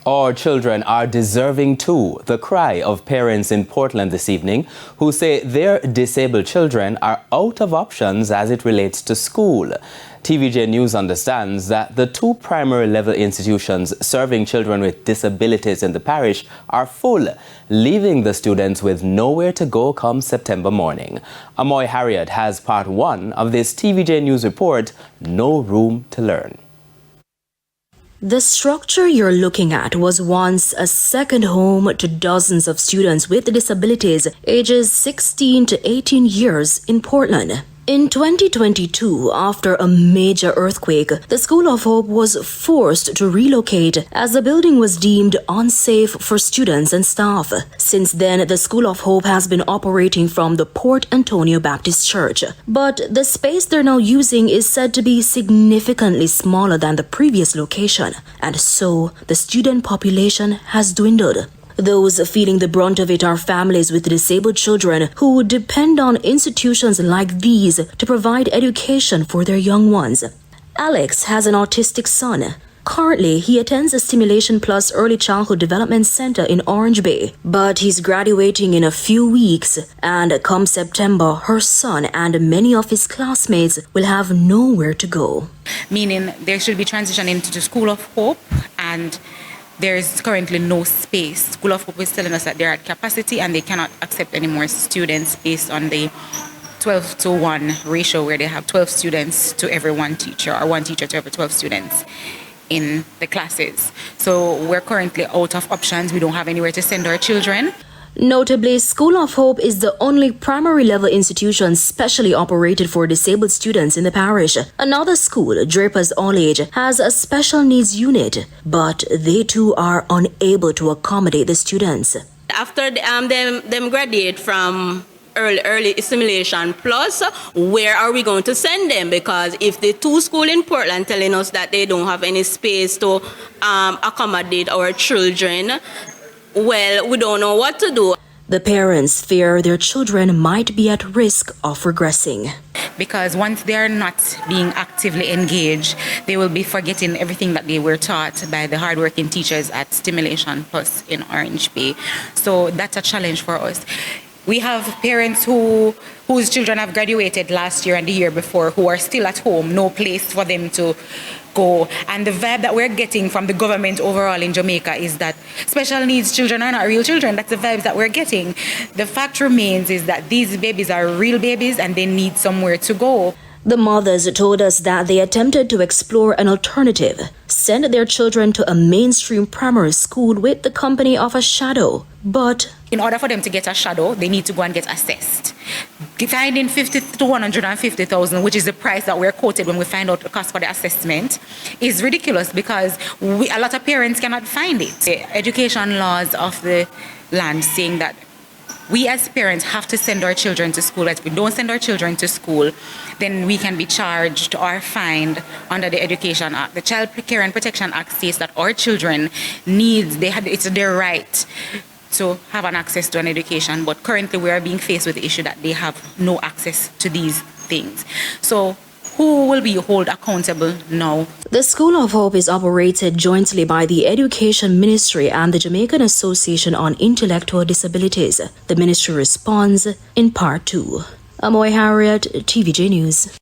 Our children are deserving too, the cry of parents in Portland this evening who say their disabled children are out of options as it relates to school. TVJ News understands that the two primary level institutions serving children with disabilities in the parish are full, leaving the students with nowhere to go come September morning. Amoy Harriet has part one of this TVJ News report, No Room to Learn. The structure you're looking at was once a second home to dozens of students with disabilities ages 16 to 18 years in Portland. In 2022, after a major earthquake, the School of Hope was forced to relocate as the building was deemed unsafe for students and staff. Since then, the School of Hope has been operating from the Port Antonio Baptist Church. But the space they're now using is said to be significantly smaller than the previous location, and so the student population has dwindled. Those feeling the brunt of it are families with disabled children who depend on institutions like these to provide education for their young ones. Alex has an autistic son. Currently, he attends the Stimulation Plus Early Childhood Development Center in Orange Bay, but he's graduating in a few weeks, and come September, her son and many of his classmates will have nowhere to go. Meaning they should be transitioning into the School of Hope, and there is currently no space. School of Hope is telling us that they're at capacity and they cannot accept any more students based on the 12-to-1 ratio, where they have 12 students to every one teacher, or one teacher to every 12 students in the classes. So we're currently out of options. We don't have anywhere to send our children. Notably, School of Hope is the only primary level institution specially operated for disabled students in the parish. Another school, Draper's All Age, has a special needs unit, but they too are unable to accommodate the students. After them graduate from early Stimulation Plus, where are we going to send them? Because if the two schools in Portland telling us that they don't have any space to accommodate our children, well, we don't know what to do. The parents fear their children might be at risk of regressing. Because once they are not being actively engaged, they will be forgetting everything that they were taught by the hardworking teachers at Stimulation Plus in Orange Bay. So that's a challenge for us. We have parents whose children have graduated last year and the year before who are still at home, no place for them to go. And the vibe that we're getting from the government overall in Jamaica is that special needs children are not real children. That's the vibes that we're getting. The fact remains is that these babies are real babies and they need somewhere to go. The mothers told us that they attempted to explore an alternative, send their children to a mainstream primary school with the company of a shadow, but in order for them to get a shadow, they need to go and get assessed. Finding 50 to 150,000, which is the price that we're quoted when we find out the cost for the assessment, is ridiculous because a lot of parents cannot find it. The education laws of the land saying that we as parents have to send our children to school. If we don't send our children to school, then we can be charged or fined under the Education Act. The Child Care and Protection Act says that our children it's their right to have an access to an education, but currently we are being faced with the issue that they have no access to these things. So who will be held accountable now? The School of Hope is operated jointly by the Education Ministry and the Jamaican Association on Intellectual Disabilities. The ministry responds in part 2. Amoy Harriet, TVJ News.